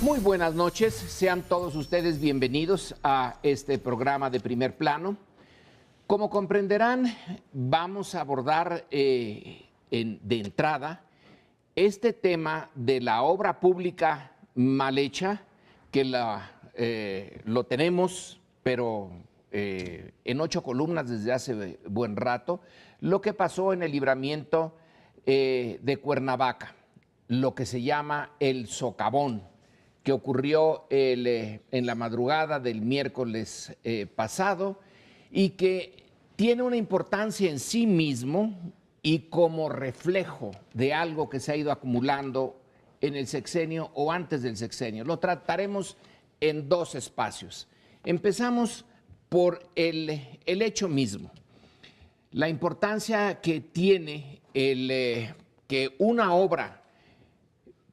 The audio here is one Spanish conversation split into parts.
Muy buenas noches, sean todos ustedes bienvenidos a este programa de Primer Plano. Como comprenderán, vamos a abordar de entrada este tema de la obra pública mal hecha, que lo tenemos, pero en 8 columnas desde hace buen rato, lo que pasó en el libramiento de Cuernavaca, lo que se llama el socavón, que ocurrió en la madrugada del miércoles pasado y que tiene una importancia en sí mismo y como reflejo de algo que se ha ido acumulando en el sexenio o antes del sexenio. Lo trataremos en 2 espacios. Empezamos por el hecho mismo, la importancia que tiene que una obra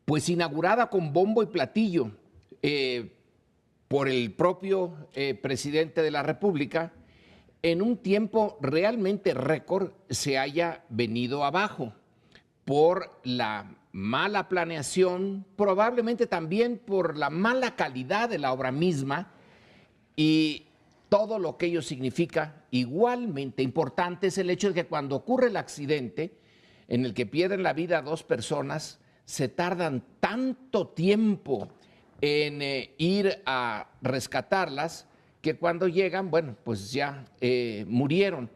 pues inaugurada con bombo y platillo por el propio presidente de la República, en un tiempo realmente récord se haya venido abajo por la mala planeación, probablemente también por la mala calidad de la obra misma y todo lo que ello significa. Igualmente importante es el hecho de que cuando ocurre el accidente en el que pierden la vida 2 personas, se tardan tanto tiempo en ir a rescatarlas que cuando llegan, bueno, pues ya murieron.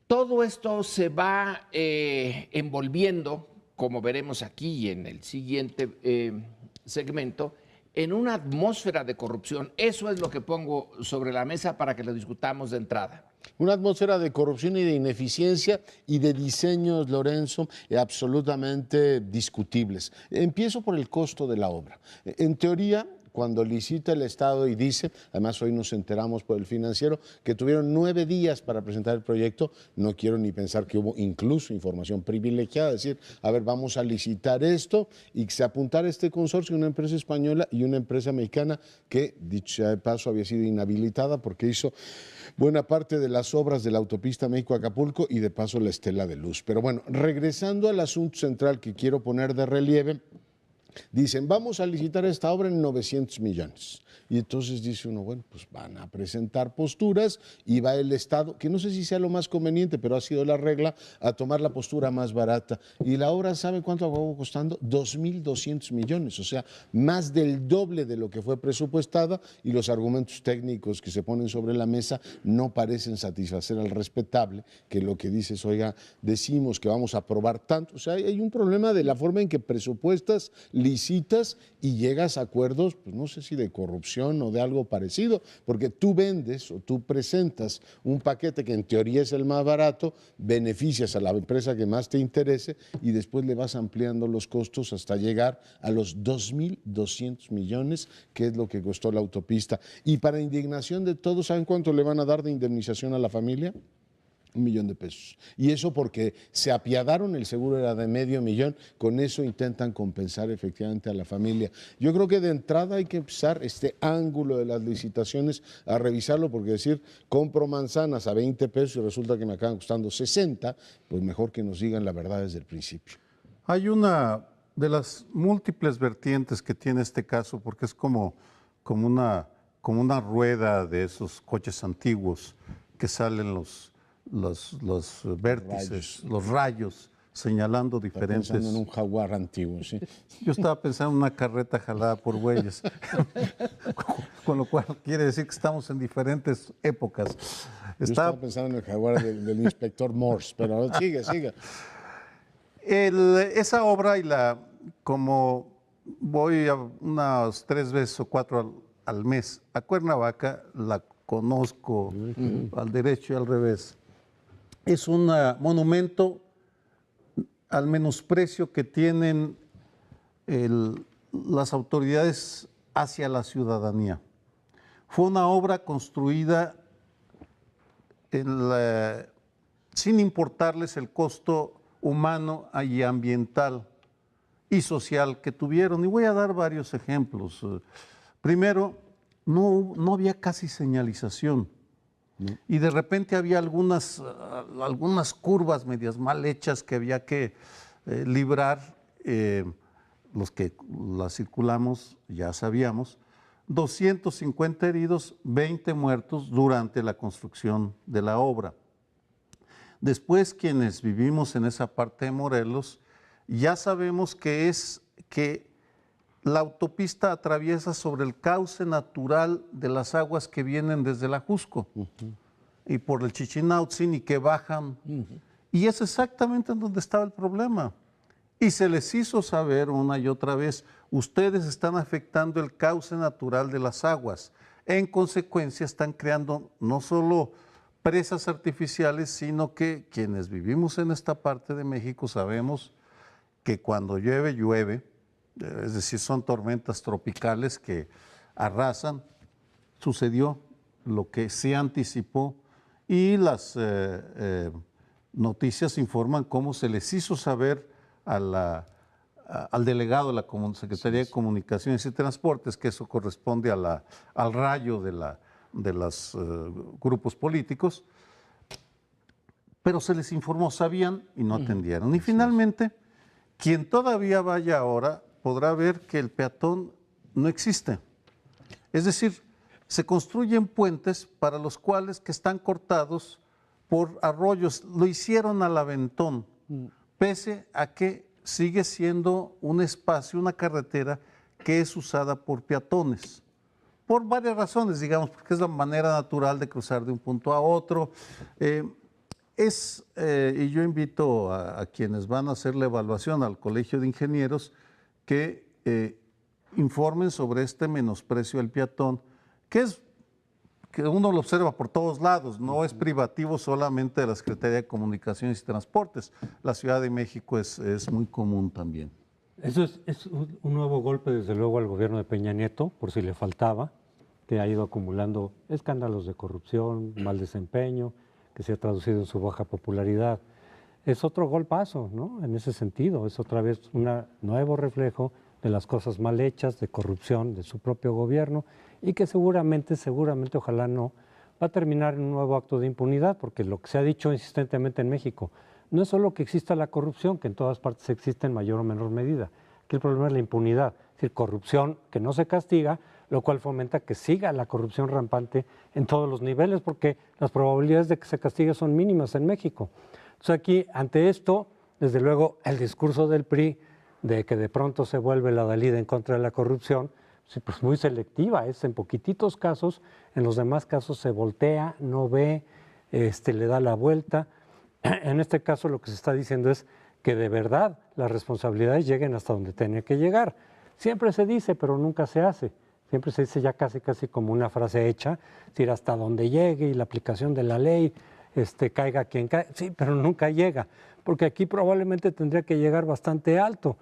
Todo esto se va envolviendo, como veremos aquí en el siguiente segmento, en una atmósfera de corrupción. Eso es lo que pongo sobre la mesa para que lo discutamos de entrada. Una atmósfera de corrupción y de ineficiencia y de diseños, Lorenzo, absolutamente discutibles. Empiezo por el costo de la obra. En teoría, cuando licita el Estado y dice, además hoy nos enteramos por el Financiero, que tuvieron 9 días para presentar el proyecto, no quiero ni pensar que hubo incluso información privilegiada, es decir, a ver, vamos a licitar esto y que se apuntara este consorcio, una empresa española y una empresa mexicana que, dicho sea de paso, había sido inhabilitada porque hizo buena parte de las obras de la autopista México-Acapulco y de paso la estela de luz. Pero bueno, regresando al asunto central que quiero poner de relieve, dicen, vamos a licitar esta obra en 900 millones. Y entonces dice uno, bueno, pues van a presentar posturas y va el Estado, que no sé si sea lo más conveniente, pero ha sido la regla, a tomar la postura más barata. Y la obra, ¿sabe cuánto acabó costando? 2.200 millones, o sea, más del doble de lo que fue presupuestada, y los argumentos técnicos que se ponen sobre la mesa no parecen satisfacer al respetable, que lo que dice es, oiga, decimos que vamos a aprobar tanto. O sea, hay un problema de la forma en que presupuestas, licitas y llegas a acuerdos, pues no sé si de corrupción o de algo parecido, porque tú vendes o tú presentas un paquete que en teoría es el más barato, beneficias a la empresa que más te interese y después le vas ampliando los costos hasta llegar a los 2.200 millones, que es lo que costó la autopista. Y para indignación de todos, ¿saben cuánto le van a dar de indemnización a la familia? 1 millón de pesos. Y eso porque se apiadaron, el seguro era de $500,000, con eso intentan compensar efectivamente a la familia. Yo creo que de entrada hay que empezar este ángulo de las licitaciones a revisarlo, porque decir, compro manzanas a 20 pesos y resulta que me acaban costando 60, pues mejor que nos digan la verdad desde el principio. Hay una de las múltiples vertientes que tiene este caso, porque es como una rueda de esos coches antiguos que salen los vértices, los rayos, señalando diferentes... Está pensando en un jaguar antiguo, ¿sí? Yo estaba pensando en una carreta jalada por bueyes, con lo cual quiere decir que estamos en diferentes épocas. Yo estaba pensando en el jaguar del inspector Morse, pero sigue. Esa obra, como voy a unas 3 veces o 4 al mes a Cuernavaca, la conozco al derecho y al revés. Es un monumento al menosprecio que tienen las autoridades hacia la ciudadanía. Fue una obra construida sin importarles el costo humano y ambiental y social que tuvieron. Y voy a dar varios ejemplos. Primero, no había casi señalización. Y de repente había algunas curvas medias mal hechas que había que librar los que la circulamos ya sabíamos, 250 heridos, 20 muertos durante la construcción de la obra. Después, quienes vivimos en esa parte de Morelos, ya sabemos que la autopista atraviesa sobre el cauce natural de las aguas que vienen desde la Jusco y por el Chichinautzin y que bajan. Y es exactamente en donde estaba el problema. Y se les hizo saber una y otra vez, ustedes están afectando el cauce natural de las aguas. En consecuencia, están creando no solo presas artificiales, sino que quienes vivimos en esta parte de México sabemos que cuando llueve, llueve, es decir, son tormentas tropicales que arrasan. Sucedió lo que se anticipó y las noticias informan cómo se les hizo saber al delegado de la Secretaría de Comunicaciones y Transportes, que eso corresponde al rayo de los grupos políticos, pero se les informó, sabían y no atendieron. Y finalmente, quien todavía vaya ahora podrá ver que el peatón no existe. Es decir, se construyen puentes para los cuales que están cortados por arroyos. Lo hicieron al aventón, pese a que sigue siendo un espacio, una carretera que es usada por peatones. Por varias razones, digamos, porque es la manera natural de cruzar de un punto a otro. Y yo invito a quienes van a hacer la evaluación al Colegio de Ingenieros que informen sobre este menosprecio al peatón, que uno lo observa por todos lados, no es privativo solamente de la Secretaría de Comunicaciones y Transportes. La Ciudad de México es muy común también. Eso es un nuevo golpe, desde luego, al gobierno de Peña Nieto, por si le faltaba, que ha ido acumulando escándalos de corrupción, mal desempeño, que se ha traducido en su baja popularidad. Es otro golpazo, ¿no? En ese sentido, es otra vez un nuevo reflejo de las cosas mal hechas, de corrupción de su propio gobierno, y que seguramente, ojalá no, va a terminar en un nuevo acto de impunidad, porque lo que se ha dicho insistentemente en México, no es solo que exista la corrupción, que en todas partes existe en mayor o menor medida, que el problema es la impunidad, es decir, corrupción que no se castiga, lo cual fomenta que siga la corrupción rampante en todos los niveles, porque las probabilidades de que se castigue son mínimas en México. Entonces aquí, ante esto, desde luego, el discurso del PRI de que de pronto se vuelve la Dalida en contra de la corrupción, pues muy selectiva, es en poquititos casos, en los demás casos se voltea, no ve, le da la vuelta. En este caso lo que se está diciendo es que de verdad las responsabilidades lleguen hasta donde tienen que llegar. Siempre se dice, pero nunca se hace. Siempre se dice ya casi como una frase hecha, es decir, hasta donde llegue y la aplicación de la ley, caiga quien caiga, sí, pero nunca llega, porque aquí probablemente tendría que llegar bastante alto.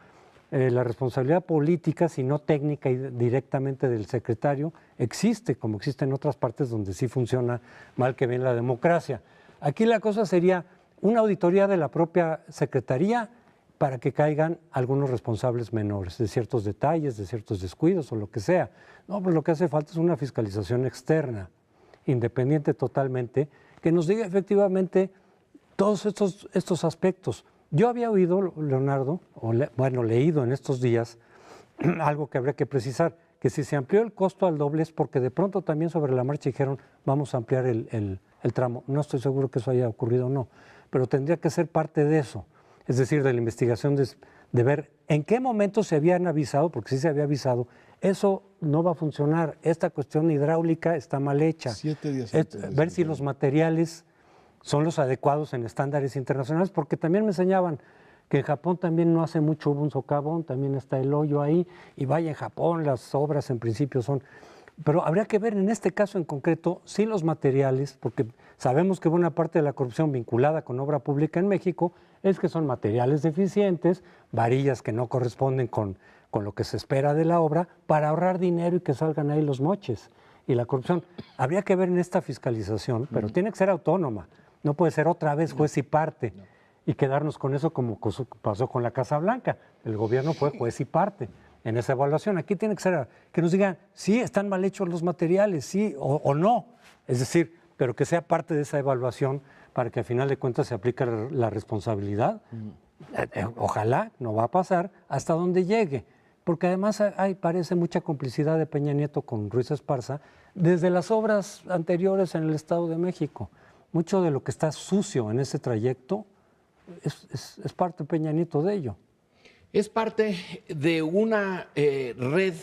La responsabilidad política, si no técnica y directamente del secretario, existe, como existe en otras partes donde sí funciona mal que bien la democracia. Aquí la cosa sería una auditoría de la propia Secretaría para que caigan algunos responsables menores de ciertos detalles, de ciertos descuidos o lo que sea. No, pues lo que hace falta es una fiscalización externa, independiente totalmente, que nos diga efectivamente todos estos aspectos. Yo había oído, Leonardo, leído en estos días, algo que habría que precisar, que si se amplió el costo al doble es porque de pronto también sobre la marcha dijeron vamos a ampliar el tramo. No estoy seguro que eso haya ocurrido o no, pero tendría que ser parte de eso, es decir, de la investigación de ver en qué momento se habían avisado, porque sí se había avisado, eso no va a funcionar, esta cuestión hidráulica está mal hecha. 7 días ver si los materiales son los adecuados en estándares internacionales, porque también me enseñaban que en Japón también no hace mucho hubo un socavón, también está el hoyo ahí, y vaya, en Japón las obras en principio son... Pero habría que ver en este caso en concreto si los materiales, porque sabemos que buena parte de la corrupción vinculada con obra pública en México es que son materiales deficientes, varillas que no corresponden con lo que se espera de la obra, para ahorrar dinero y que salgan ahí los moches. Y la corrupción, habría que ver en esta fiscalización, pero tiene que ser autónoma, no puede ser otra vez juez y parte y quedarnos con eso como pasó con la Casa Blanca. El gobierno fue juez y parte en esa evaluación. Aquí tiene que ser que nos digan, sí, están mal hechos los materiales, sí o no. Es decir, pero que sea parte de esa evaluación para que al final de cuentas se aplique la responsabilidad. Ojalá, no va a pasar, hasta donde llegue. porque además parece mucha complicidad de Peña Nieto con Ruiz Esparza desde las obras anteriores en el Estado de México. Mucho de lo que está sucio en ese trayecto es parte de Peña Nieto de ello. Es parte de una red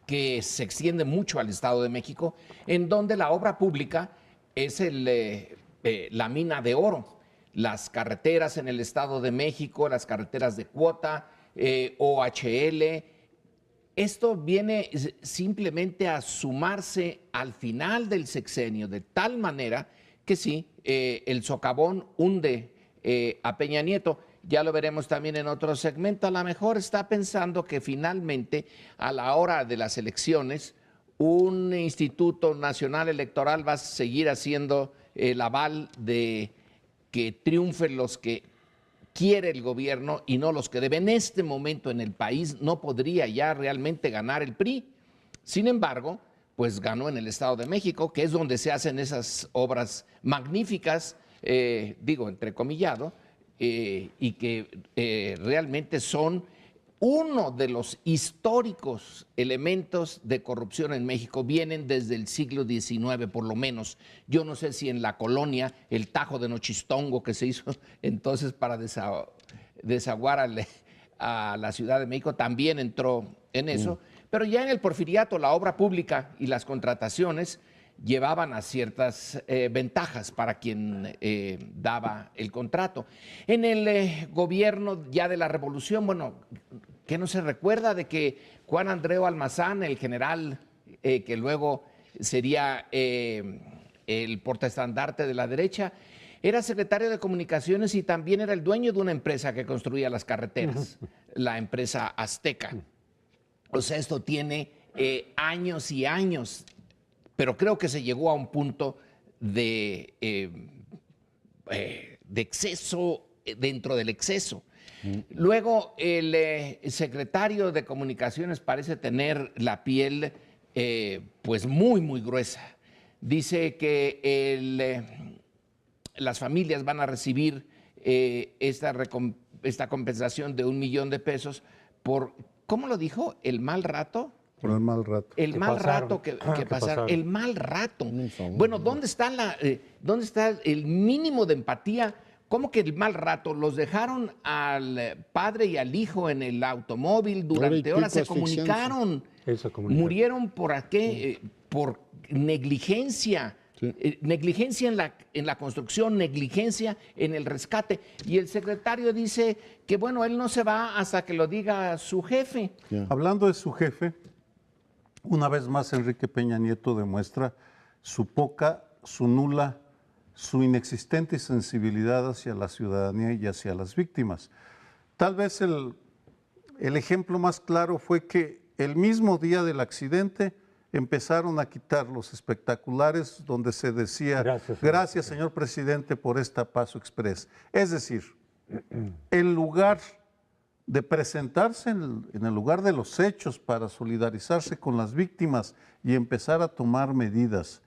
que se extiende mucho al Estado de México, en donde la obra pública es la mina de oro. Las carreteras en el Estado de México, las carreteras de cuota, OHL. Esto viene simplemente a sumarse al final del sexenio, de tal manera que sí, el socavón hunde a Peña Nieto. Ya lo veremos también en otro segmento. A lo mejor está pensando que finalmente, a la hora de las elecciones, un Instituto Nacional Electoral va a seguir haciendo el aval de que triunfen los que quiere el gobierno y no los que debe. En este momento en el país no podría ya realmente ganar el PRI. Sin embargo, pues ganó en el Estado de México, que es donde se hacen esas obras magníficas, digo entrecomillado, y que realmente son uno de los históricos elementos de corrupción en México. Vienen desde el siglo XIX, por lo menos. Yo no sé si en la colonia, el Tajo de Nochistongo que se hizo entonces para desaguar a la Ciudad de México, también entró en eso. Pero ya en el Porfiriato, la obra pública y las contrataciones llevaban a ciertas ventajas para quien daba el contrato. En el gobierno ya de la Revolución, bueno, ¿qué no se recuerda de que Juan Andreu Almazán, el general que luego sería el portaestandarte de la derecha, era secretario de Comunicaciones y también era el dueño de una empresa que construía las carreteras, la empresa Azteca? O sea, esto tiene años y años, pero creo que se llegó a un punto de exceso dentro del exceso. Luego, el secretario de Comunicaciones parece tener la piel pues muy, muy gruesa. Dice que las familias van a recibir esta compensación de $1 millón por, ¿cómo lo dijo? ¿El mal rato? Por el mal rato. El mal rato que pasaron. El mal rato. Bueno, ¿dónde está el mínimo de empatía? ¿Cómo que el mal rato? Los dejaron al padre y al hijo en el automóvil durante horas, se comunicaron. Murieron por qué? Por negligencia. Sí. Negligencia en la construcción, negligencia en el rescate. Y el secretario dice que, bueno, él no se va hasta que lo diga su jefe. Yeah. Hablando de su jefe, una vez más Enrique Peña Nieto demuestra su poca, su nula, su inexistente sensibilidad hacia la ciudadanía y hacia las víctimas. Tal vez el ejemplo más claro fue que el mismo día del accidente empezaron a quitar los espectaculares donde se decía gracias señor presidente por esta Paso Express. Es decir, en lugar de presentarse en el lugar de los hechos para solidarizarse con las víctimas y empezar a tomar medidas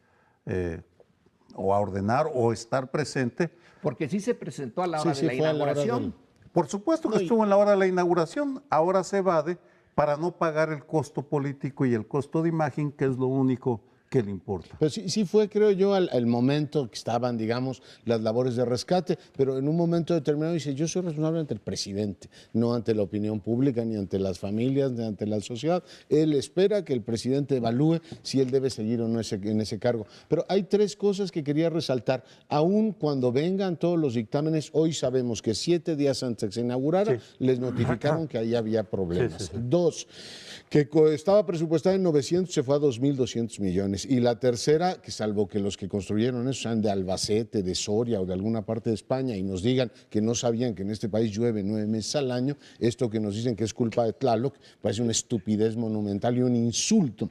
o a ordenar o estar presente. Porque sí se presentó a la hora de la inauguración. Por supuesto que estuvo en la hora de la inauguración, ahora se evade para no pagar el costo político y el costo de imagen, que es lo único que le importa. Pero sí fue, creo yo, el momento que estaban, digamos, las labores de rescate, pero en un momento determinado dice, yo soy responsable ante el presidente, no ante la opinión pública, ni ante las familias, ni ante la sociedad. Él espera que el presidente evalúe si él debe seguir o no en ese cargo. Pero hay tres cosas que quería resaltar. Aún cuando vengan todos los dictámenes, hoy sabemos que 7 días antes de que se inaugurara, les notificaron que ahí había problemas. 2, que estaba presupuestada en 900, se fue a 2.200 millones. Y la tercera, que salvo que los que construyeron eso sean de Albacete, de Soria o de alguna parte de España y nos digan que no sabían que en este país llueve 9 meses al año, esto que nos dicen que es culpa de Tlaloc, parece una estupidez monumental y un insulto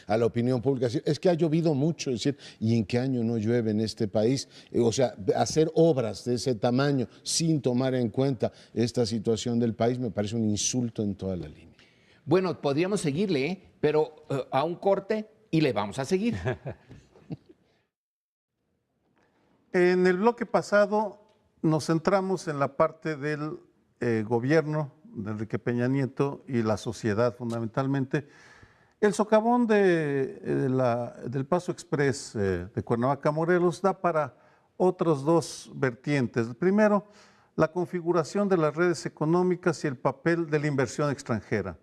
a la opinión pública. Es que ha llovido mucho, es decir, ¿y en qué año no llueve en este país? O sea, hacer obras de ese tamaño sin tomar en cuenta esta situación del país me parece un insulto en toda la línea. Bueno, podríamos seguirle, pero a un corte y le vamos a seguir. En el bloque pasado nos centramos en la parte del gobierno de Enrique Peña Nieto y la sociedad fundamentalmente. El socavón del Paso Express de Cuernavaca a Morelos da para otras dos vertientes. Primero, la configuración de las redes económicas y el papel de la inversión extranjera.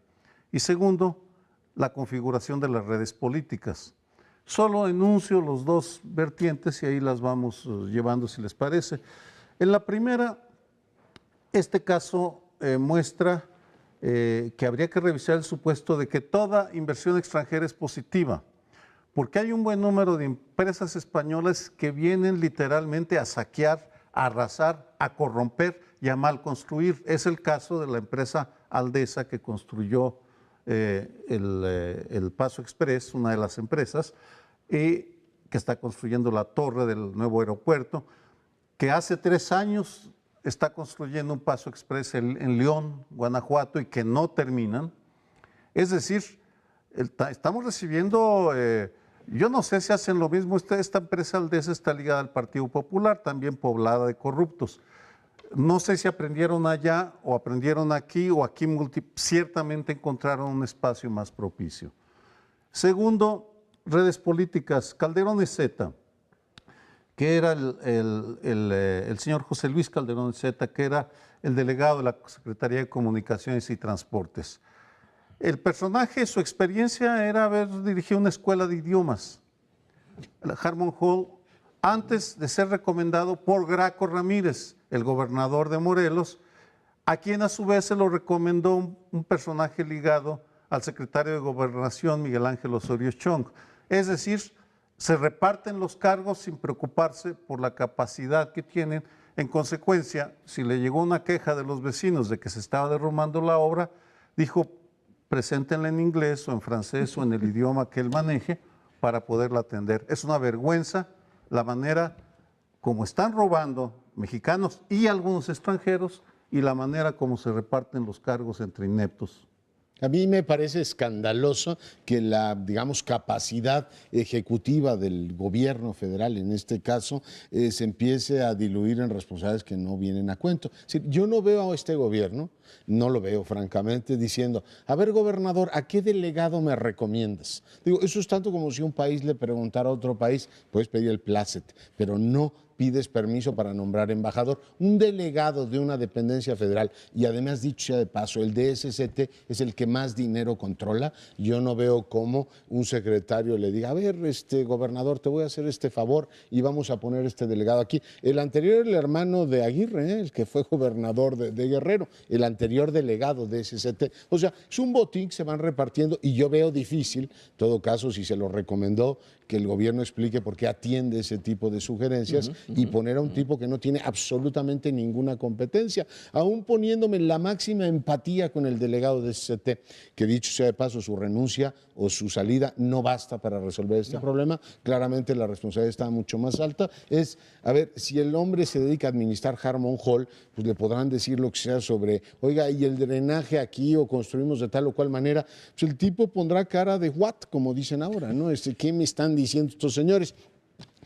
Y segundo, la configuración de las redes políticas. Solo enuncio los dos vertientes y ahí las vamos llevando si les parece. En la primera, este caso muestra que habría que revisar el supuesto de que toda inversión extranjera es positiva, porque hay un buen número de empresas españolas que vienen literalmente a saquear, a arrasar, a corromper y a mal construir. Es el caso de la empresa Aldesa que construyó el Paso Express, una de las empresas, que está construyendo la torre del nuevo aeropuerto, que hace 3 años está construyendo un Paso Express en León, Guanajuato, y que no terminan. Es decir, estamos recibiendo, yo no sé si hacen lo mismo, esta empresa Aldesa está ligada al Partido Popular, también poblada de corruptos. No sé si aprendieron allá o aprendieron aquí o aquí ciertamente encontraron un espacio más propicio. Segundo, redes políticas. Calderón Ezeta, que era el señor José Luis Calderón Ezeta, que era el delegado de la Secretaría de Comunicaciones y Transportes. El personaje, su experiencia era haber dirigido una escuela de idiomas, la Harmon Hall, antes de ser recomendado por Graco Ramírez, el gobernador de Morelos, a quien a su vez se lo recomendó un personaje ligado al secretario de Gobernación, Miguel Ángel Osorio Chong. Es decir, se reparten los cargos sin preocuparse por la capacidad que tienen. En consecuencia, si le llegó una queja de los vecinos de que se estaba derrumbando la obra, dijo, preséntenla en inglés o en francés o en el idioma que él maneje para poderla atender. Es una vergüenza la manera como están robando mexicanos y algunos extranjeros y la manera como se reparten los cargos entre ineptos. A mí me parece escandaloso que la, digamos, capacidad ejecutiva del gobierno federal, en este caso, se empiece a diluir en responsabilidades que no vienen a cuento. Es decir, yo no veo a este gobierno, no lo veo francamente, diciendo, a ver, gobernador, ¿a qué delegado me recomiendas? Digo, eso es tanto como si un país le preguntara a otro país, puedes pedir el plácet, pero no pides permiso para nombrar embajador. Un delegado de una dependencia federal, y además dicho sea de paso, el DSCT es el que más dinero controla. Yo no veo cómo un secretario le diga, a ver, gobernador, te voy a hacer este favor y vamos a poner este delegado aquí. El anterior era el hermano de Aguirre, el que fue gobernador de Guerrero, el anterior delegado de DSCT. O sea, es un botín que se van repartiendo y yo veo difícil, en todo caso, si se lo recomendó, que el gobierno explique por qué atiende ese tipo de sugerencias y poner a un tipo que no tiene absolutamente ninguna competencia, aún poniéndome la máxima empatía con el delegado de SCT, que dicho sea de paso, su renuncia o su salida no basta para resolver este problema. Claramente la responsabilidad está mucho más alta. Es, a ver, si el hombre se dedica a administrar Harmon Hall, pues le podrán decir lo que sea sobre, oiga, y el drenaje aquí o construimos de tal o cual manera, pues el tipo pondrá cara de what, como dicen ahora, ¿no? ¿Qué me están diciendo estos señores?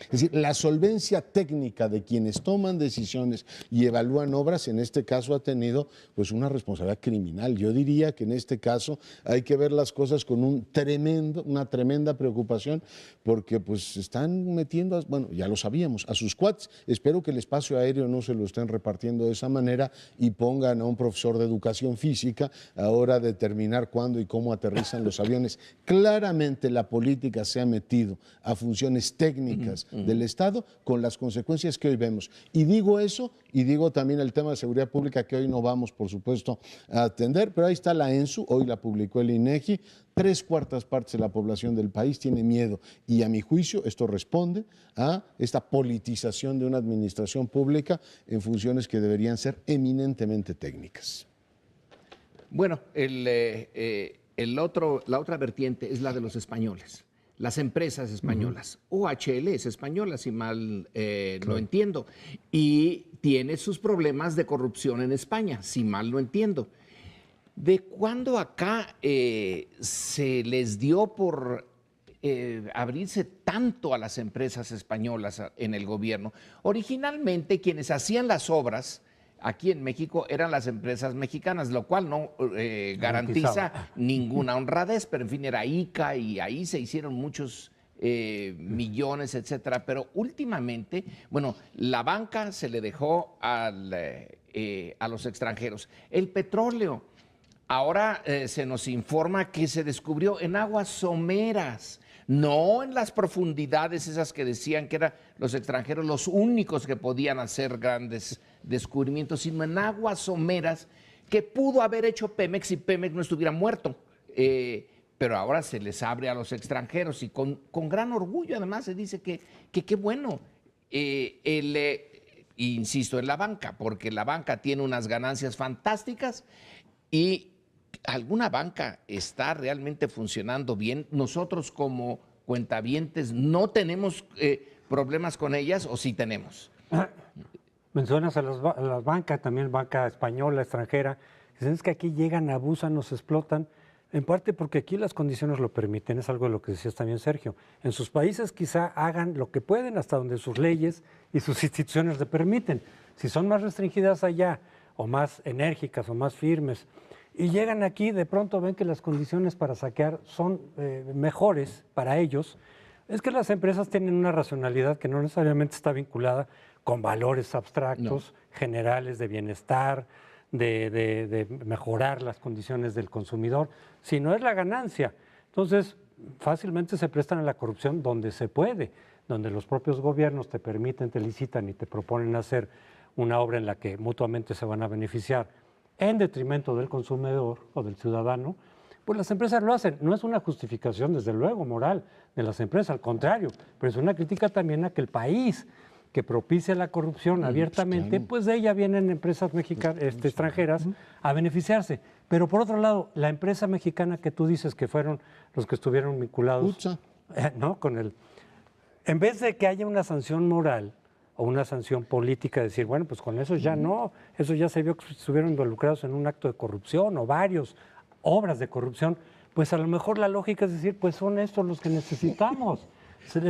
Es decir, la solvencia técnica de quienes toman decisiones y evalúan obras, en este caso ha tenido pues una responsabilidad criminal. Yo diría que en este caso hay que ver las cosas con una tremenda preocupación, porque pues están metiendo, bueno, ya lo sabíamos, a sus cuates. Espero que el espacio aéreo no se lo estén repartiendo de esa manera y pongan a un profesor de educación física ahora a determinar cuándo y cómo aterrizan los aviones. Claramente la política se ha metido a funciones técnicas del Estado con las consecuencias que hoy vemos. Y digo eso, y digo también el tema de seguridad pública que hoy no vamos, por supuesto, a atender, pero ahí está la ENSU, hoy la publicó el INEGI, 3/4 partes de la población del país tiene miedo y a mi juicio esto responde a esta politización de una administración pública en funciones que deberían ser eminentemente técnicas. Bueno, la otra vertiente es la de los españoles. Las empresas españolas, OHL es española, si mal no entiendo, y tiene sus problemas de corrupción en España, si mal no entiendo. ¿De cuándo acá se les dio por abrirse tanto a las empresas españolas en el gobierno? Originalmente quienes hacían las obras aquí en México eran las empresas mexicanas, lo cual no garantiza ninguna honradez, pero en fin, era ICA y ahí se hicieron muchos millones, etcétera. Pero últimamente, bueno, la banca se le dejó a los extranjeros. El petróleo, ahora se nos informa que se descubrió en aguas someras, no en las profundidades esas que decían que eran los extranjeros los únicos que podían hacer grandes descubrimientos, sino en aguas someras que pudo haber hecho Pemex si Pemex no estuviera muerto. Pero ahora se les abre a los extranjeros y con gran orgullo además se dice que qué bueno. Insisto, en la banca, porque la banca tiene unas ganancias fantásticas y ¿alguna banca está realmente funcionando bien? Nosotros como cuentavientes no tenemos problemas con ellas, ¿o sí tenemos? Mencionas a las bancas, también banca española, extranjera. Es que aquí llegan, abusan, nos explotan, en parte porque aquí las condiciones lo permiten, es algo de lo que decías también, Sergio. En sus países quizá hagan lo que pueden hasta donde sus leyes y sus instituciones le permiten. Si son más restringidas allá, o más enérgicas, o más firmes, y llegan aquí, de pronto ven que las condiciones para saquear son mejores para ellos, es que las empresas tienen una racionalidad que no necesariamente está vinculada con valores abstractos, generales de bienestar, de mejorar las condiciones del consumidor, sino es la ganancia. Entonces, fácilmente se prestan a la corrupción donde se puede, donde los propios gobiernos te permiten, te licitan y te proponen hacer una obra en la que mutuamente se van a beneficiar en detrimento del consumidor o del ciudadano, pues las empresas lo hacen. No es una justificación, desde luego, moral de las empresas, al contrario, pero es una crítica también a que el país que propicia la corrupción abiertamente, pues de ella vienen empresas mexicanas, extranjeras a beneficiarse. Pero por otro lado, la empresa mexicana que tú dices que fueron los que estuvieron vinculados, ¿no? En vez de que haya una sanción moral o una sanción política, decir, bueno, pues con eso ya no, eso ya se vio que estuvieron involucrados en un acto de corrupción o varios obras de corrupción, pues a lo mejor la lógica es decir, pues son estos los que necesitamos,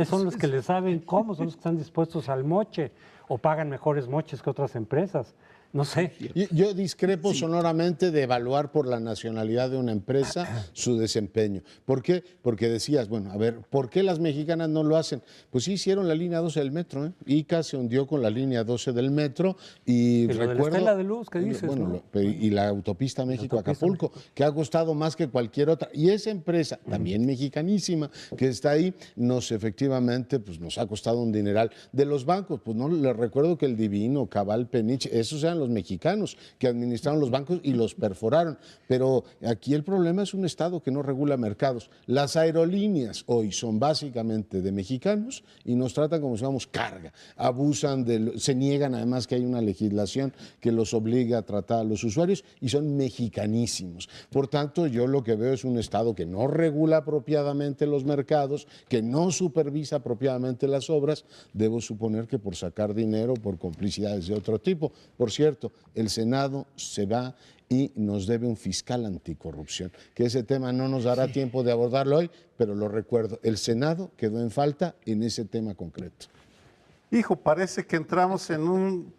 son los que le saben cómo, son los que están dispuestos al moche o pagan mejores moches que otras empresas. No sé. Yo discrepo sonoramente de evaluar por la nacionalidad de una empresa su desempeño. ¿Por qué? Porque decías, bueno, a ver, ¿por qué las mexicanas no lo hacen? Pues sí hicieron la línea 12 del metro, ¿eh? ICA se hundió con la línea 12 del metro y recuerdo... de la Estela de Luz, ¿qué dices? Bueno, ¿no? Y la autopista México-Acapulco, que ha costado más que cualquier otra. Y esa empresa, también mexicanísima, que está ahí, efectivamente, pues nos ha costado un dineral. De los bancos, pues no, les recuerdo que el Divino, Cabal, Peniche, esos eran los mexicanos que administraron los bancos y los perforaron. Pero aquí el problema es un Estado que no regula mercados. Las aerolíneas hoy son básicamente de mexicanos y nos tratan como si fuéramos carga. Abusan, se niegan además que hay una legislación que los obliga a tratar a los usuarios y son mexicanísimos. Por tanto, yo lo que veo es un Estado que no regula apropiadamente los mercados, que no supervisa apropiadamente las obras. Debo suponer que por sacar dinero, por complicidades de otro tipo. Por cierto, el Senado se va y nos debe un fiscal anticorrupción, que ese tema no nos dará tiempo de abordarlo hoy, pero lo recuerdo, el Senado quedó en falta en ese tema concreto. Hijo, parece que entramos en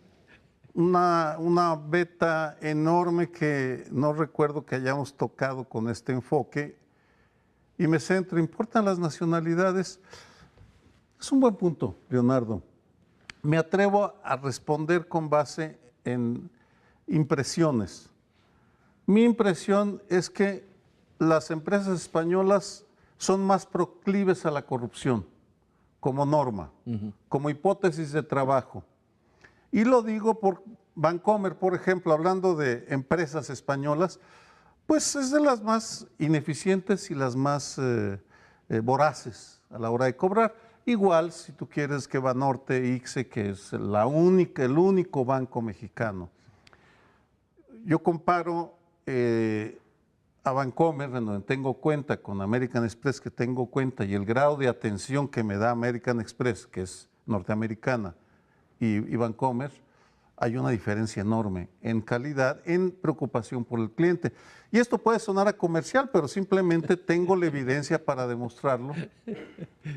una beta enorme que no recuerdo que hayamos tocado con este enfoque, y me centro, ¿importan las nacionalidades? Es un buen punto, Leonardo. Me atrevo a responder con base en impresiones. Mi impresión es que las empresas españolas son más proclives a la corrupción como norma, como hipótesis de trabajo. Y lo digo por Bancomer, por ejemplo, hablando de empresas españolas, pues es de las más ineficientes y las más voraces a la hora de cobrar. Igual, si tú quieres, que Banorte, ICSE, que es el único banco mexicano. Yo comparo a Bancomer, en donde tengo cuenta, con American Express, que tengo cuenta, y el grado de atención que me da American Express, que es norteamericana, y Bancomer, hay una diferencia enorme en calidad, en preocupación por el cliente. Y esto puede sonar a comercial, pero simplemente tengo la evidencia para demostrarlo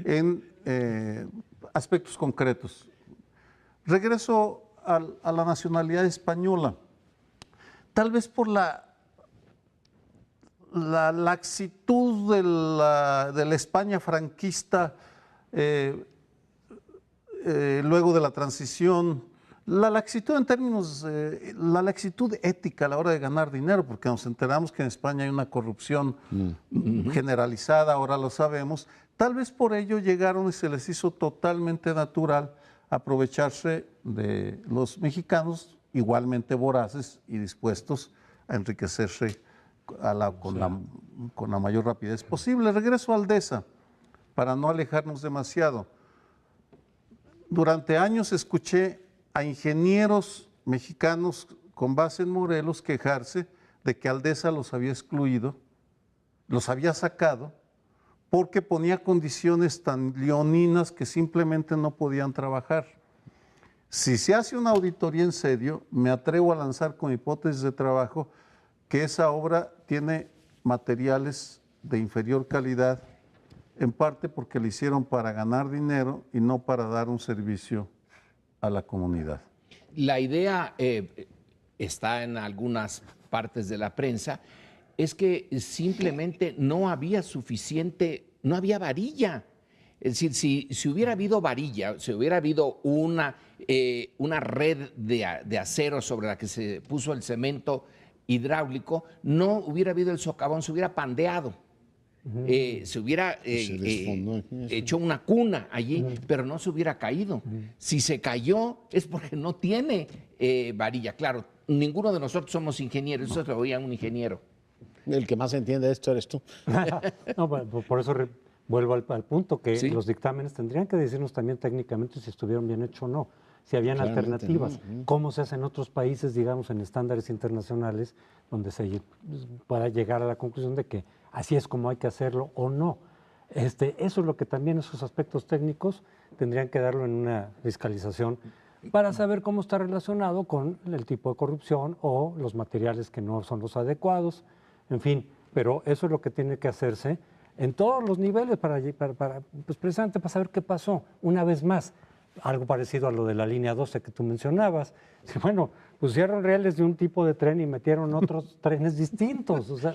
en aspectos concretos. Regreso a la nacionalidad española. Tal vez por la laxitud de la España franquista luego de la transición, la laxitud en términos, la laxitud ética a la hora de ganar dinero, porque nos enteramos que en España hay una corrupción generalizada, ahora lo sabemos. Tal vez por ello llegaron y se les hizo totalmente natural aprovecharse de los mexicanos, igualmente voraces y dispuestos a enriquecerse con la mayor rapidez posible. Regreso a Aldesa, para no alejarnos demasiado. Durante años escuché a ingenieros mexicanos con base en Morelos quejarse de que Aldesa los había excluido, los había sacado, porque ponía condiciones tan leoninas que simplemente no podían trabajar. Si se hace una auditoría en serio, me atrevo a lanzar con hipótesis de trabajo que esa obra tiene materiales de inferior calidad, en parte porque la hicieron para ganar dinero y no para dar un servicio a la comunidad. La idea está en algunas partes de la prensa, es que simplemente no había no había varilla. Es decir, si hubiera habido varilla, si hubiera habido una red de acero sobre la que se puso el cemento hidráulico, no hubiera habido el socavón, se hubiera pandeado. Se hubiera hecho una cuna allí, pero no se hubiera caído. Si se cayó es porque no tiene varilla. Claro, ninguno de nosotros somos ingenieros, eso lo oía un ingeniero. El que más entiende de esto eres tú. No, por eso vuelvo al punto, que Sí. los dictámenes tendrían que decirnos también técnicamente si estuvieron bien hechos o no, si habían Claramente alternativas, no. cómo se hace en otros países, digamos, en estándares internacionales, donde se pueda llegar a la conclusión de que así es como hay que hacerlo o no. Eso es lo que también esos aspectos técnicos tendrían que darlo en una fiscalización para saber cómo está relacionado con el tipo de corrupción o los materiales que no son los adecuados, en fin, pero eso es lo que tiene que hacerse en todos los niveles pues precisamente para saber qué pasó. Una vez más, algo parecido a lo de la línea 12 que tú mencionabas. Bueno, pusieron rieles de un tipo de tren y metieron otros trenes distintos. O sea,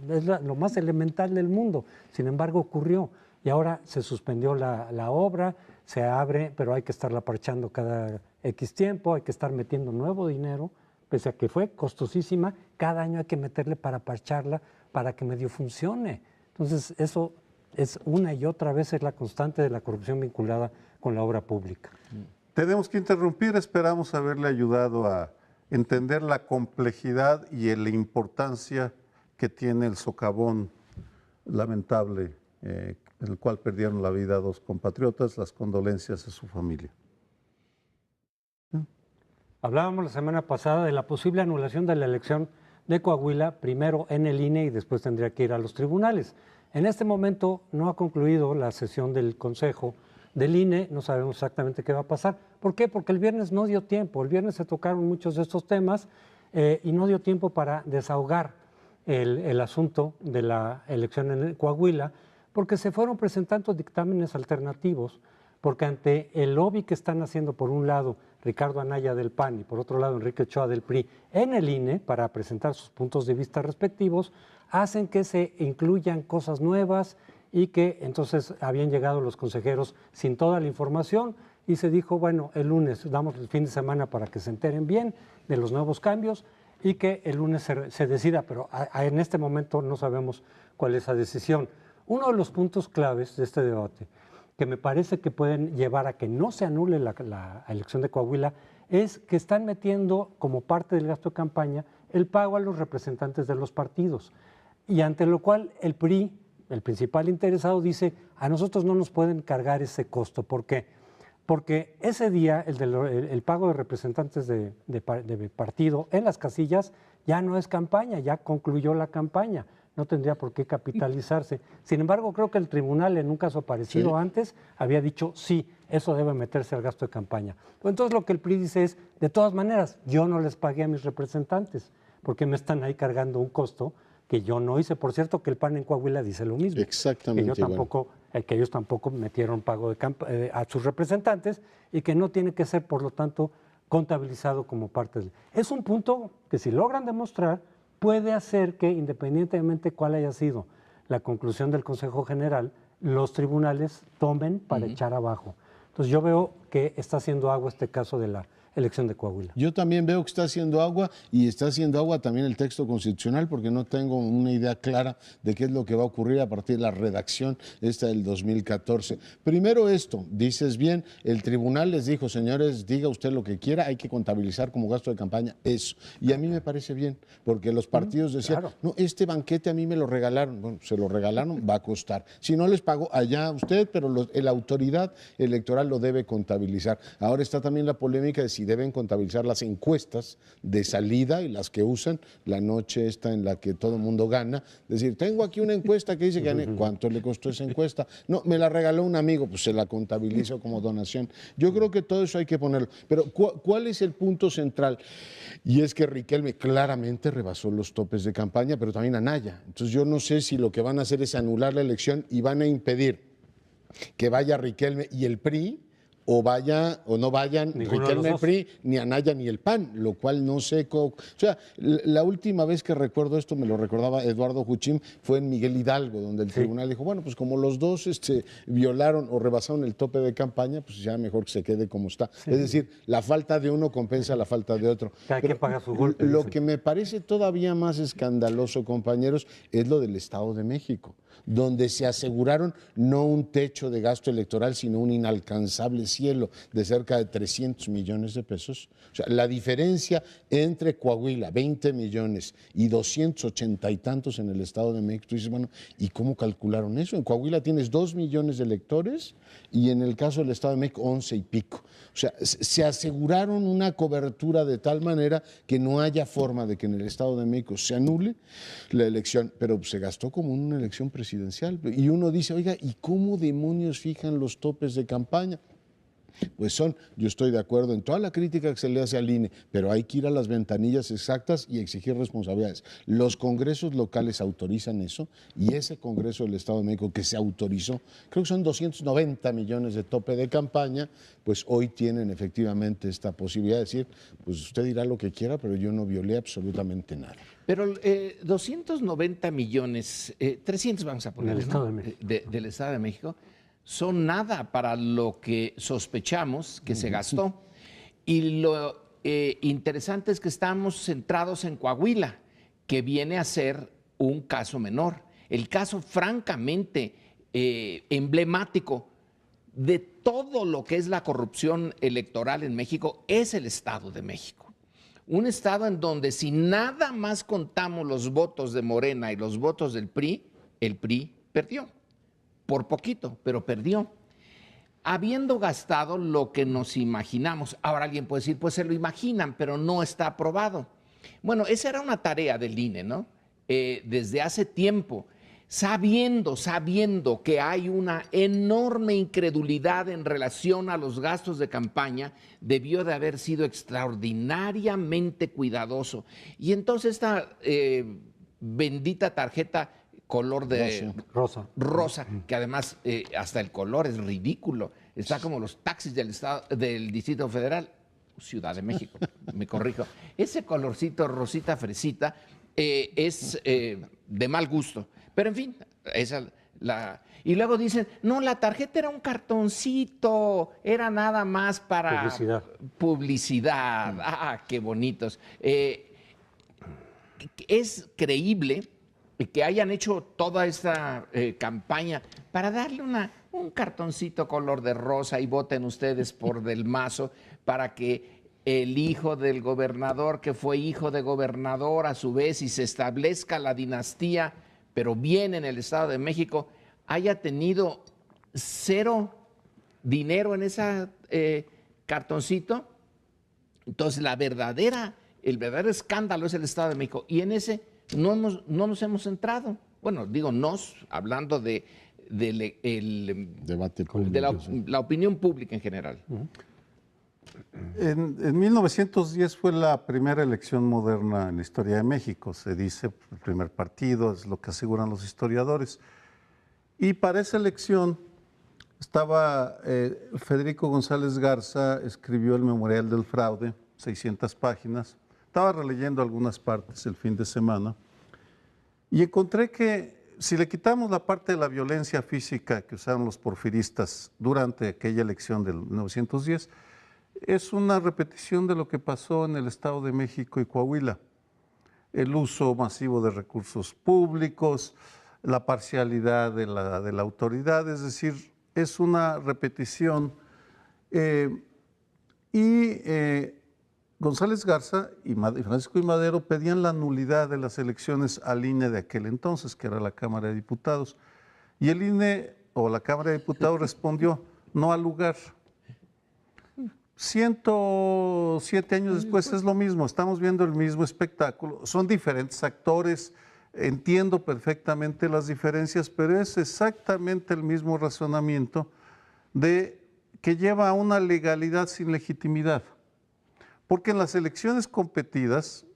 es lo más elemental del mundo. Sin embargo, ocurrió. Y ahora se suspendió la obra, se abre, pero hay que estarla parchando cada X tiempo, hay que estar metiendo nuevo dinero, pese a que fue costosísima, cada año hay que meterle para parcharla, para que medio funcione. Entonces, eso es una y otra vez es la constante de la corrupción vinculada con la obra pública. Tenemos que interrumpir, esperamos haberle ayudado a entender la complejidad y la importancia que tiene el socavón lamentable en el cual perdieron la vida 2 compatriotas, las condolencias a su familia. Hablábamos la semana pasada de la posible anulación de la elección de Coahuila, primero en el INE y después tendría que ir a los tribunales. En este momento no ha concluido la sesión del Consejo del INE, no sabemos exactamente qué va a pasar. ¿Por qué? Porque el viernes no dio tiempo, el viernes se tocaron muchos de estos temas y no dio tiempo para desahogar el asunto de la elección en Coahuila, porque se fueron presentando dictámenes alternativos, porque ante el lobby que están haciendo por un lado Ricardo Anaya del PAN y por otro lado Enrique Ochoa del PRI en el INE para presentar sus puntos de vista respectivos, hacen que se incluyan cosas nuevas y que entonces habían llegado los consejeros sin toda la información y se dijo, bueno, el lunes damos el fin de semana para que se enteren bien de los nuevos cambios y que el lunes se decida, pero en este momento no sabemos cuál es esa decisión. Uno de los puntos claves de este debate que me parece que pueden llevar a que no se anule la elección de Coahuila, es que están metiendo como parte del gasto de campaña el pago a los representantes de los partidos. Y ante lo cual el PRI, el principal interesado, dice, a nosotros no nos pueden cargar ese costo. ¿Por qué? Porque ese día el pago de representantes de partido en las casillas ya no es campaña, ya concluyó la campaña. No tendría por qué capitalizarse. Sin embargo, creo que el tribunal, en un caso parecido antes, había dicho, sí, eso debe meterse al gasto de campaña. Entonces lo que el PRI dice es, de todas maneras, yo no les pagué a mis representantes, porque me están ahí cargando un costo que yo no hice. Por cierto, que el PAN en Coahuila dice lo mismo. Exactamente que ellos tampoco metieron pago a sus representantes y que no tiene que ser, por lo tanto, contabilizado como parte del... Es un punto que si logran demostrar puede hacer que, independientemente cuál haya sido la conclusión del Consejo General, los tribunales tomen para echar abajo. Entonces yo veo que está haciendo agua este caso de la elección de Coahuila. Yo también veo que está haciendo agua y está haciendo agua también el texto constitucional porque no tengo una idea clara de qué es lo que va a ocurrir a partir de la redacción esta del 2014. Primero esto, dices bien, el tribunal les dijo, señores, diga usted lo que quiera, hay que contabilizar como gasto de campaña eso. Y a mí me parece bien, porque los partidos decían, claro. no, este banquete a mí me lo regalaron. Bueno, se lo regalaron, va a costar. Si no les pago, allá usted, pero la autoridad electoral lo debe contabilizar. Ahora está también la polémica de si deben contabilizar las encuestas de salida y las que usan la noche esta en la que todo el mundo gana. Es decir, tengo aquí una encuesta que dice que gané. ¿Cuánto le costó esa encuesta? No, me la regaló un amigo, pues se la contabilizo como donación. Yo creo que todo eso hay que ponerlo. Pero ¿cuál es el punto central? Y es que Riquelme claramente rebasó los topes de campaña, pero también Anaya. Entonces yo no sé si lo que van a hacer es anular la elección y van a impedir que vaya Riquelme y el PRI, o no vayan Riquelme, el PRI, ni Anaya ni el PAN, lo cual no sé. O sea, la última vez que recuerdo esto, me lo recordaba Eduardo Juchín, fue en Miguel Hidalgo, donde el tribunal dijo, bueno, pues como los dos violaron o rebasaron el tope de campaña, pues ya mejor que se quede como está. Es decir, la falta de uno compensa la falta de otro. Cada quien paga su golpe. Lo que me parece todavía más escandaloso, compañeros, es lo del Estado de México, donde se aseguraron no un techo de gasto electoral, sino un inalcanzable cielo de cerca de 300 millones de pesos. O sea, la diferencia entre Coahuila, 20 millones, y 280 y tantos en el Estado de México, tú dices, bueno, ¿y cómo calcularon eso? En Coahuila tienes 2 millones de electores y en el caso del Estado de México 11 y pico. O sea, se aseguraron una cobertura de tal manera que no haya forma de que en el Estado de México se anule la elección, pero se gastó como una elección presidencial. Y uno dice, oiga, ¿y cómo demonios fijan los topes de campaña? Pues yo estoy de acuerdo en toda la crítica que se le hace al INE, pero hay que ir a las ventanillas exactas y exigir responsabilidades. Los congresos locales autorizan eso y ese Congreso del Estado de México que se autorizó, creo que son 290 millones de tope de campaña, pues hoy tienen efectivamente esta posibilidad de decir, pues usted dirá lo que quiera, pero yo no violé absolutamente nada. Pero 290 millones, 300 vamos a poner, del Estado de México, son nada para lo que sospechamos que se gastó. Y lo interesante es que estamos centrados en Coahuila, que viene a ser un caso menor. El caso francamente emblemático de todo lo que es la corrupción electoral en México es el Estado de México. Un estado en donde si nada más contamos los votos de Morena y los votos del PRI, el PRI perdió. Por poquito, pero perdió. Habiendo gastado lo que nos imaginamos. Ahora alguien puede decir, pues se lo imaginan, pero no está aprobado. Bueno, esa era una tarea del INE, ¿no? Desde hace tiempo, sabiendo que hay una enorme incredulidad en relación a los gastos de campaña, debió de haber sido extraordinariamente cuidadoso. Y entonces esta bendita tarjeta color de rosa, que además hasta el color es ridículo, está como los taxis del Distrito Federal, Ciudad de México, me corrijo. Ese colorcito rosita fresita es de mal gusto, pero en fin, y luego dicen, no, la tarjeta era un cartoncito, era nada más para publicidad. Ah, qué bonitos. Es creíble que hayan hecho toda esta campaña para darle un cartoncito color de rosa y voten ustedes por Del Mazo para que el hijo del gobernador, que fue hijo de gobernador a su vez, y se establezca la dinastía, pero bien en el Estado de México, haya tenido cero dinero en ese cartoncito. Entonces el verdadero escándalo es el Estado de México, y en ese no nos hemos entrado. Bueno, digo hablando del debate público, de la opinión pública en general. En 1910 fue la primera elección moderna en la historia de México. Se dice el primer partido, es lo que aseguran los historiadores. Y para esa elección Estaba Federico González Garza, escribió el Memorial del Fraude, 600 páginas. Estaba releyendo algunas partes el fin de semana y encontré que si le quitamos la parte de la violencia física que usaron los porfiristas durante aquella elección del 1910, es una repetición de lo que pasó en el Estado de México y Coahuila. El uso masivo de recursos públicos, la parcialidad de la autoridad, es decir, es una repetición. González Garza y Francisco I. Madero pedían la nulidad de las elecciones al INE de aquel entonces, que era la Cámara de Diputados. Y el INE o la Cámara de Diputados respondió no al lugar. 107 años después es lo mismo, estamos viendo el mismo espectáculo, son diferentes actores, entiendo perfectamente las diferencias, pero es exactamente el mismo razonamiento que lleva a una legalidad sin legitimidad. Porque en las elecciones competidas,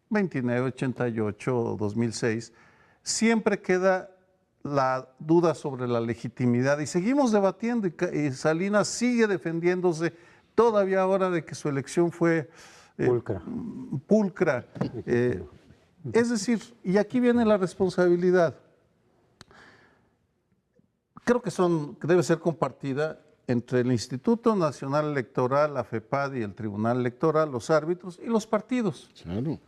29, 88, 2006, siempre queda la duda sobre la legitimidad y seguimos debatiendo y Salinas sigue defendiéndose todavía ahora de que su elección fue pulcra. Es decir, y aquí viene la responsabilidad. Creo que debe ser compartida entre el Instituto Nacional Electoral, la FEPAD y el Tribunal Electoral, los árbitros y los partidos. Claro.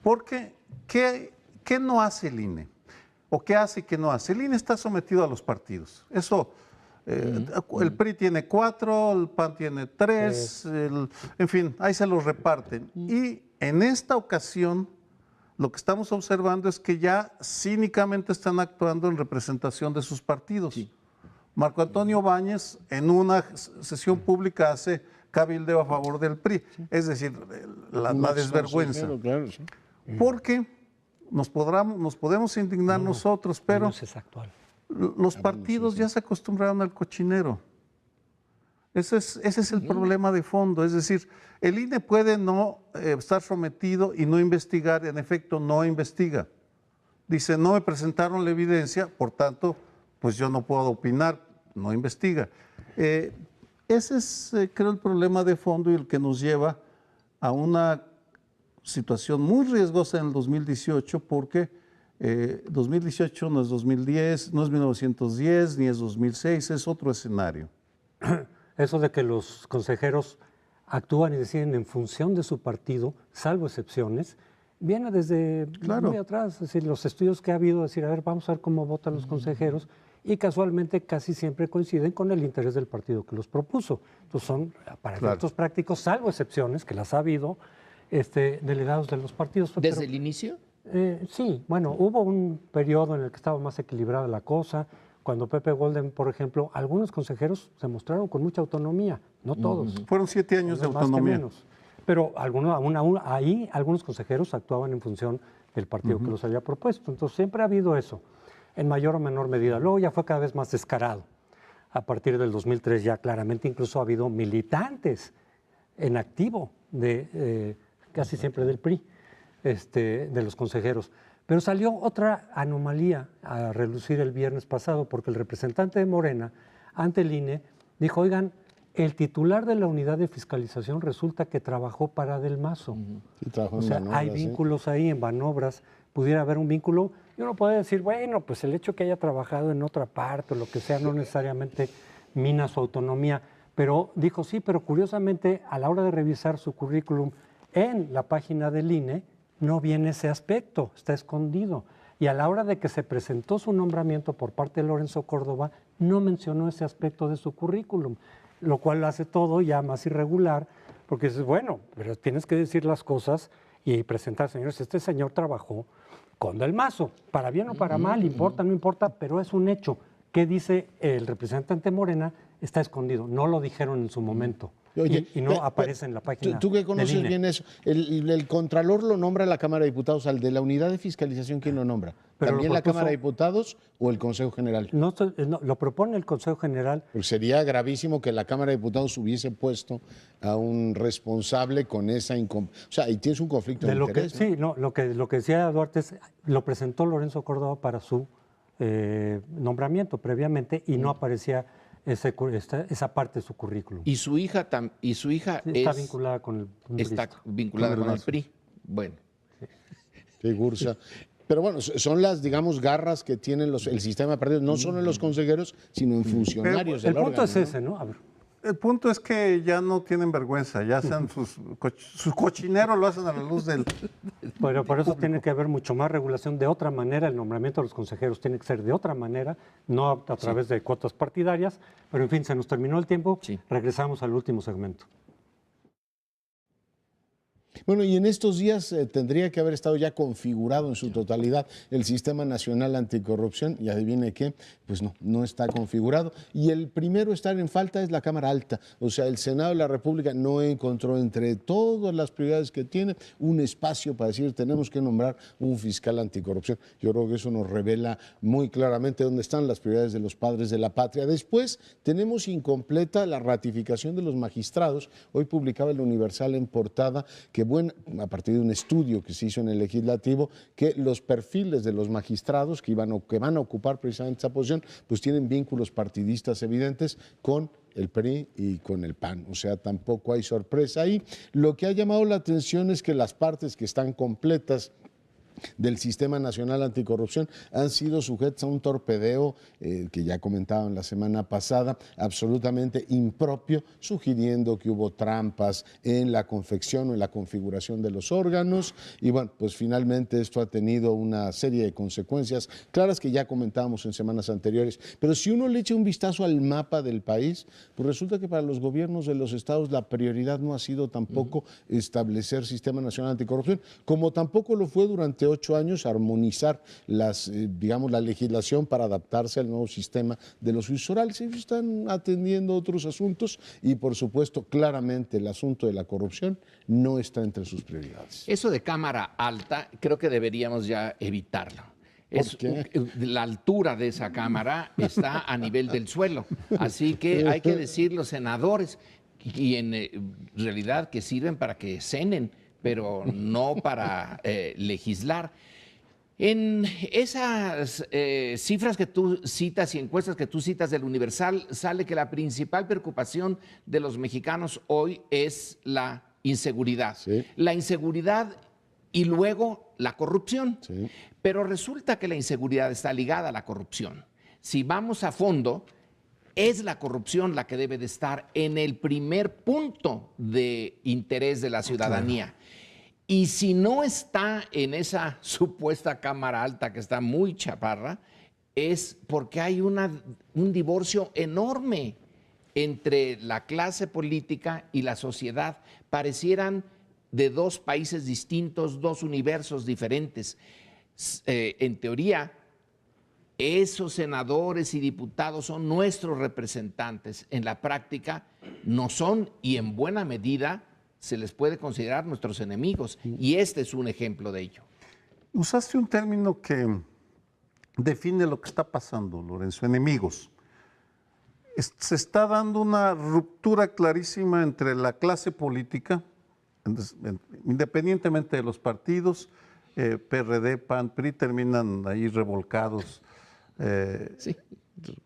Porque, ¿qué no hace el INE? ¿O qué hace y qué no hace? El INE está sometido a los partidos. Eso, el PRI tiene 4, el PAN tiene 3, en fin, ahí se los reparten. Y en esta ocasión, lo que estamos observando es que ya cínicamente están actuando en representación de sus partidos. Sí. Marco Antonio Báñez en una sesión pública hace cabildeo a favor del PRI. Sí. Es decir, la desvergüenza. Claro, sí. Porque nos podemos indignar nosotros, pero es actual. Los partidos ya se acostumbraron al cochinero. Ese es el problema de fondo. Es decir, el INE puede no estar sometido y no investigar, en efecto no investiga. Dice, no me presentaron la evidencia, por tanto, pues yo no puedo opinar, no investiga. Ese es, creo, el problema de fondo y el que nos lleva a una situación muy riesgosa en el 2018, porque 2018 no es 2010, no es 1910, ni es 2006, es otro escenario. Eso de que los consejeros actúan y deciden en función de su partido, salvo excepciones, viene desde muy atrás. Es decir, los estudios que ha habido, decir, a ver, vamos a ver cómo votan los consejeros, y casualmente casi siempre coinciden con el interés del partido que los propuso. Entonces son, para efectos prácticos, salvo excepciones, que las ha habido, delegados de los partidos. ¿Desde el inicio? Sí, bueno, hubo un periodo en el que estaba más equilibrada la cosa. Cuando Pepe Golden, por ejemplo, algunos consejeros se mostraron con mucha autonomía, no todos. Fueron 7 años de autonomía. Menos. Pero ahí algunos consejeros actuaban en función del partido que los había propuesto. Entonces siempre ha habido eso, en mayor o menor medida. Luego ya fue cada vez más descarado. A partir del 2003 ya claramente incluso ha habido militantes en activo casi siempre del PRI, de los consejeros. Pero salió otra anomalía a relucir el viernes pasado, porque el representante de Morena ante el INE dijo, oigan, el titular de la unidad de fiscalización resulta que trabajó para Del Mazo. O sea, hay vínculos ahí en Banobras, pudiera haber un vínculo, y uno puede decir, bueno, pues el hecho que haya trabajado en otra parte o lo que sea no necesariamente mina su autonomía, pero dijo sí, pero curiosamente a la hora de revisar su currículum en la página del INE, no viene ese aspecto, está escondido. Y a la hora de que se presentó su nombramiento por parte de Lorenzo Córdoba, no mencionó ese aspecto de su currículum, lo cual hace todo ya más irregular, porque dices, bueno, pero tienes que decir las cosas y presentar, señores, este señor trabajó con Del Mazo, para bien o para mal, importa, no importa, pero es un hecho. ¿Qué dice el representante Morena? Está escondido, no lo dijeron en su momento. Oye, y no aparece en la página. Tú que conoces bien eso, el Contralor lo nombra la Cámara de Diputados, al de la unidad de fiscalización, ¿quién lo nombra? Pero ¿También la Cámara de Diputados o el Consejo General? No, lo propone el Consejo General. Pues sería gravísimo que la Cámara de Diputados hubiese puesto a un responsable con esa o sea, y tienes un conflicto de interés. Sí, no, lo que decía Duarte es, lo presentó Lorenzo Córdoba para su nombramiento previamente y no aparecía esa parte de su currículum. Y su hija, Está vinculada con el está PRI. vinculada con el PRI. Bueno. Qué gursa. Pero bueno, son las, digamos, garras que tienen el sistema de partidos, no solo en los consejeros, sino en funcionarios del El punto órgano, es ese, ¿no? A ver. El punto es que ya no tienen vergüenza, ya hacen su cochinero lo hacen a la luz del... Pero por eso tiene que haber mucho más regulación de otra manera, el nombramiento de los consejeros tiene que ser de otra manera, no a través de cuotas partidarias, pero en fin, se nos terminó el tiempo, regresamos al último segmento. Bueno, y en estos días tendría que haber estado ya configurado en su totalidad el Sistema Nacional Anticorrupción, y adivine qué, pues no está configurado. Y el primero a estar en falta es la Cámara Alta, o sea, el Senado de la República no encontró entre todas las prioridades que tiene un espacio para decir tenemos que nombrar un fiscal anticorrupción. Yo creo que eso nos revela muy claramente dónde están las prioridades de los padres de la patria. Después tenemos incompleta la ratificación de los magistrados. Hoy publicaba el Universal en portada que a partir de un estudio que se hizo en el Legislativo, que los perfiles de los magistrados que van a ocupar precisamente esa posición, pues tienen vínculos partidistas evidentes con el PRI y con el PAN, o sea, tampoco hay sorpresa ahí. Lo que ha llamado la atención es que las partes que están completas del Sistema Nacional Anticorrupción han sido sujetas a un torpedeo que ya comentaban la semana pasada, absolutamente impropio, sugiriendo que hubo trampas en la confección o en la configuración de los órganos, y bueno, pues finalmente esto ha tenido una serie de consecuencias claras que ya comentábamos en semanas anteriores. Pero si uno le echa un vistazo al mapa del país, pues resulta que para los gobiernos de los estados la prioridad no ha sido tampoco establecer Sistema Nacional Anticorrupción, como tampoco lo fue durante 8 años armonizar digamos, la legislación para adaptarse al nuevo sistema de los juicios orales. Ellos están atendiendo otros asuntos y, por supuesto, claramente el asunto de la corrupción no está entre sus prioridades. Eso de Cámara Alta creo que deberíamos ya evitarlo. La altura de esa Cámara está a nivel del suelo, así que hay que decir los senadores, y en realidad que sirven para que cenen, pero no para legislar. En esas cifras que tú citas y encuestas que tú citas del Universal, sale que la principal preocupación de los mexicanos hoy es la inseguridad. Sí. La inseguridad y luego la corrupción. Sí. Pero resulta que la inseguridad está ligada a la corrupción. Si vamos a fondo, es la corrupción la que debe de estar en el primer punto de interés de la ciudadanía. Claro. Y si no está en esa supuesta Cámara Alta que está muy chaparra, es porque hay un divorcio enorme entre la clase política y la sociedad. Parecieran de dos países distintos, dos universos diferentes. En teoría, esos senadores y diputados son nuestros representantes. En la práctica no son, y en buena medida se les puede considerar nuestros enemigos, y este es un ejemplo de ello. Usaste un término que define lo que está pasando, Lorenzo, enemigos. Se está dando una ruptura clarísima entre la clase política, independientemente de los partidos, PRD, PAN, PRI, terminan ahí revolcados, sí.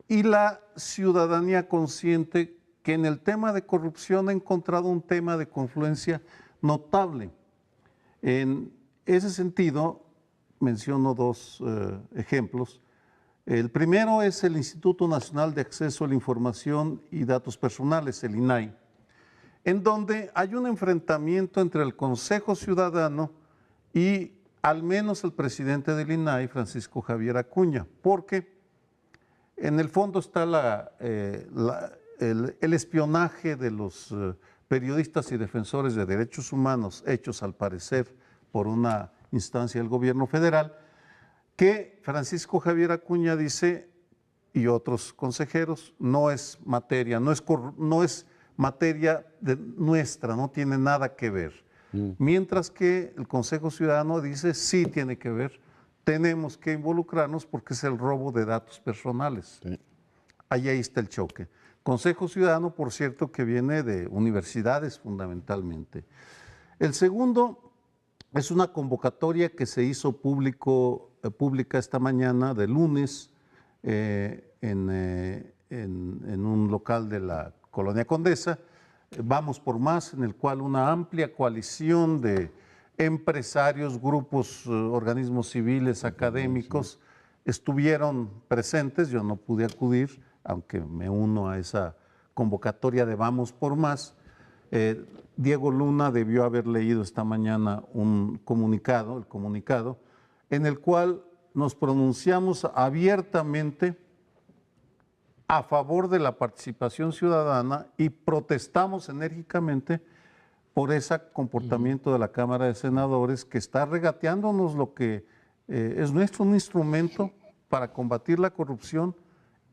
Y la ciudadanía consciente que en el tema de corrupción ha encontrado un tema de confluencia notable. En ese sentido, menciono dos ejemplos. El primero es el Instituto Nacional de Acceso a la Información y Datos Personales, el INAI, en donde hay un enfrentamiento entre el Consejo Ciudadano y al menos el presidente del INAI, Francisco Javier Acuña, porque en el fondo está el espionaje de los periodistas y defensores de derechos humanos, hechos al parecer por una instancia del gobierno federal, que Francisco Javier Acuña dice, y otros consejeros, no es materia, no es materia nuestra, no tiene nada que ver. Mientras que el Consejo Ciudadano dice, sí tiene que ver, tenemos que involucrarnos porque es el robo de datos personales. Sí. Ahí está el choque. Consejo Ciudadano, por cierto, que viene de universidades fundamentalmente. El segundo es una convocatoria que se hizo pública esta mañana, de lunes, en en un local de la Colonia Condesa, Vamos por Más, en el cual una amplia coalición de empresarios, grupos, organismos civiles, académicos, estuvieron presentes. Yo no pude acudir, aunque me uno a esa convocatoria de Vamos por Más. Diego Luna debió haber leído esta mañana un comunicado, el comunicado, en el cual nos pronunciamos abiertamente a favor de la participación ciudadana y protestamos enérgicamente por ese comportamiento de la Cámara de Senadores, que está regateándonos lo que es nuestro, un instrumento para combatir la corrupción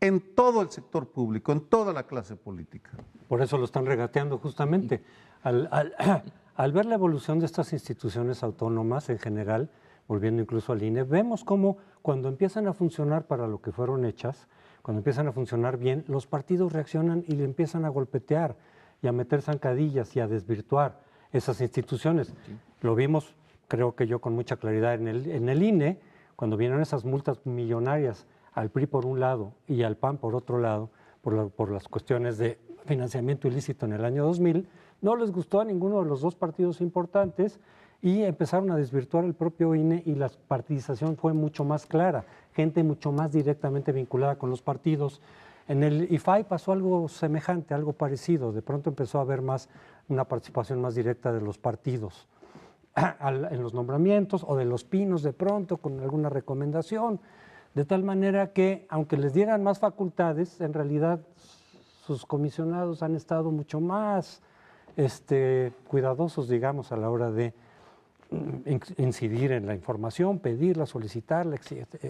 en todo el sector público, en toda la clase política. Por eso lo están regateando justamente. Al ver la evolución de estas instituciones autónomas en general, volviendo incluso al INE, vemos cómo cuando empiezan a funcionar para lo que fueron hechas, cuando empiezan a funcionar bien, los partidos reaccionan y le empiezan a golpetear y a meter zancadillas y a desvirtuar esas instituciones. Sí. Lo vimos, creo que yo, con mucha claridad en el INE, cuando vinieron esas multas millonarias al PRI por un lado y al PAN por otro lado, por las cuestiones de financiamiento ilícito en el año 2000, no les gustó a ninguno de los dos partidos importantes y empezaron a desvirtuar el propio INE, y la partidización fue mucho más clara, gente mucho más directamente vinculada con los partidos. En el IFAI pasó algo semejante, algo parecido. De pronto empezó a haber una participación más directa de los partidos en los nombramientos, o de los pinos de pronto con alguna recomendación, de tal manera que, aunque les dieran más facultades, en realidad sus comisionados han estado mucho más cuidadosos, digamos, a la hora de incidir en la información, pedirla, solicitarla,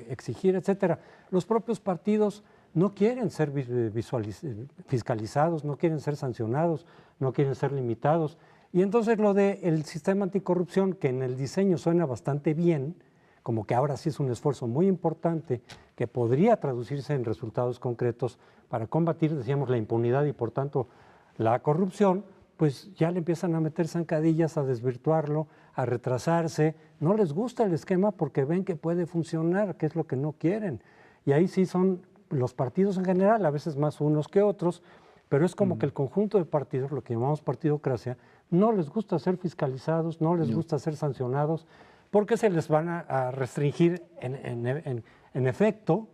exigir, etcétera. Los propios partidos no quieren ser fiscalizados, no quieren ser sancionados, no quieren ser limitados. Y entonces lo del sistema anticorrupción, que en el diseño suena bastante bien, como que ahora sí es un esfuerzo muy importante que podría traducirse en resultados concretos para combatir, decíamos, la impunidad y por tanto la corrupción, pues ya le empiezan a meter zancadillas, a desvirtuarlo, a retrasarse. No les gusta el esquema porque ven que puede funcionar, que es lo que no quieren. Y ahí sí son los partidos en general, a veces más unos que otros, pero es como que el conjunto de partidos, lo que llamamos partidocracia, no les gusta ser fiscalizados, no les gusta ser sancionados, porque se les van a restringir en efecto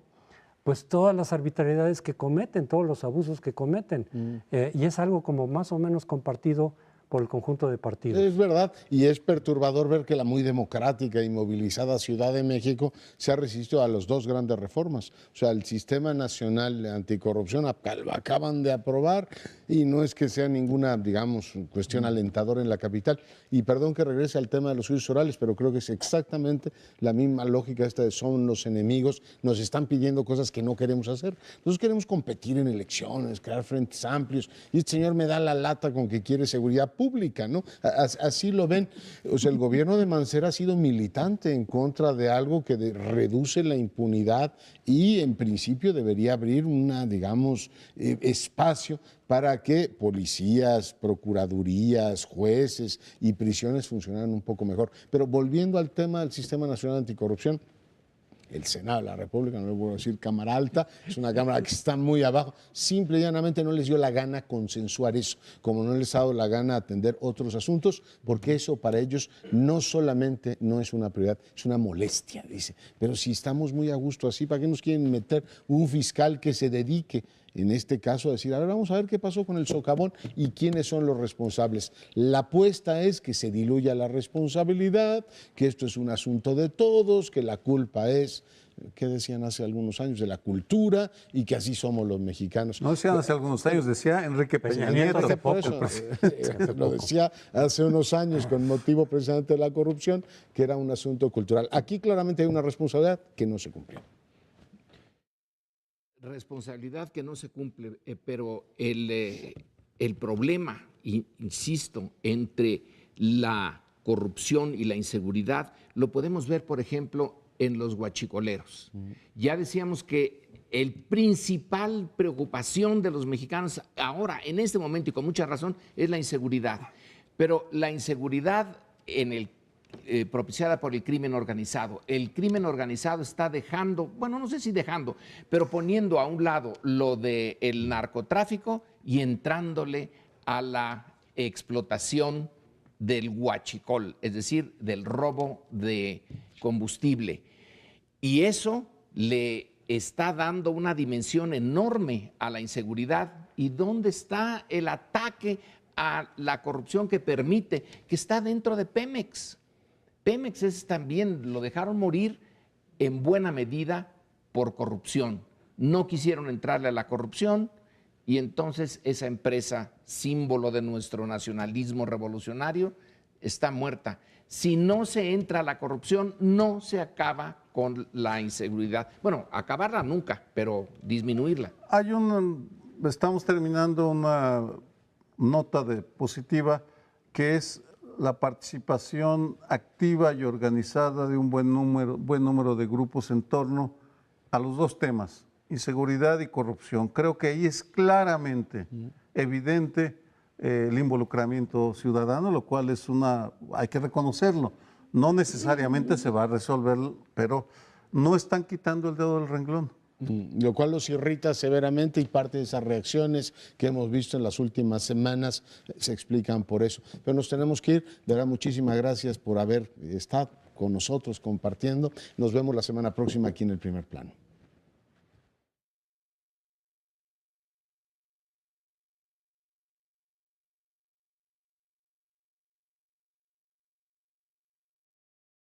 pues todas las arbitrariedades que cometen, todos los abusos que cometen. Y es algo como más o menos compartido por el conjunto de partidos. Es verdad, y es perturbador ver que la muy democrática y movilizada Ciudad de México se ha resistido a las dos grandes reformas. O sea, el Sistema Nacional de Anticorrupción lo acaban de aprobar, y no es que sea ninguna, digamos, cuestión alentadora en la capital. Y perdón que regrese al tema de los juicios orales, pero creo que es exactamente la misma lógica esta de son los enemigos, nos están pidiendo cosas que no queremos hacer. Nosotros queremos competir en elecciones, crear frentes amplios, y este señor me da la lata con que quiere seguridad pública, ¿no? Así lo ven. O sea, el gobierno de Mancera ha sido militante en contra de algo que reduce la impunidad y en principio debería abrir digamos, espacio para que policías, procuradurías, jueces y prisiones funcionaran un poco mejor. Pero volviendo al tema del Sistema Nacional Anticorrupción, el Senado de la República, no le voy a decir Cámara Alta, es una Cámara que está muy abajo, simple y llanamente no les dio la gana consensuar eso, como no les ha dado la gana atender otros asuntos, porque eso para ellos no solamente no es una prioridad, es una molestia, dice. Pero si estamos muy a gusto así, ¿para qué nos quieren meter un fiscal que se dedique, en este caso, a decir, a ver, vamos a ver qué pasó con el socavón y quiénes son los responsables? La apuesta es que se diluya la responsabilidad, que esto es un asunto de todos, que la culpa es, ¿qué decían hace algunos años? De la cultura, y que así somos los mexicanos. No decían hace algunos años, decía Enrique Peña Nieto. Lo decía hace unos años con motivo precisamente de la corrupción, que era un asunto cultural. Aquí claramente hay una responsabilidad que no se cumplió. Responsabilidad que no se cumple, pero el problema, insisto, entre la corrupción y la inseguridad lo podemos ver, por ejemplo, en los huachicoleros. Ya decíamos que el principal preocupación de los mexicanos ahora, en este momento y con mucha razón, es la inseguridad. Pero la inseguridad en el propiciada por el crimen organizado. El crimen organizado está dejando, bueno, no sé si dejando, pero poniendo a un lado lo del narcotráfico y entrándole a la explotación del huachicol, es decir, del robo de combustible. Y eso le está dando una dimensión enorme a la inseguridad. ¿Y dónde está el ataque a la corrupción que permite? Que está dentro de Pemex. Pemex es también, lo dejaron morir en buena medida por corrupción. No quisieron entrarle a la corrupción y entonces esa empresa, símbolo de nuestro nacionalismo revolucionario, está muerta. Si no se entra a la corrupción, no se acaba con la inseguridad. Bueno, acabarla nunca, pero disminuirla. Estamos terminando una nota positiva que es la participación activa y organizada de un buen número de grupos en torno a los dos temas, inseguridad y corrupción. Creo que ahí es claramente evidente el involucramiento ciudadano, lo cual hay que reconocerlo. No necesariamente se va a resolver, pero no están quitando el dedo del renglón. Lo cual los irrita severamente y parte de esas reacciones que hemos visto en las últimas semanas se explican por eso. Pero nos tenemos que ir. De verdad, muchísimas gracias por haber estado con nosotros compartiendo. Nos vemos la semana próxima aquí en El Primer Plano.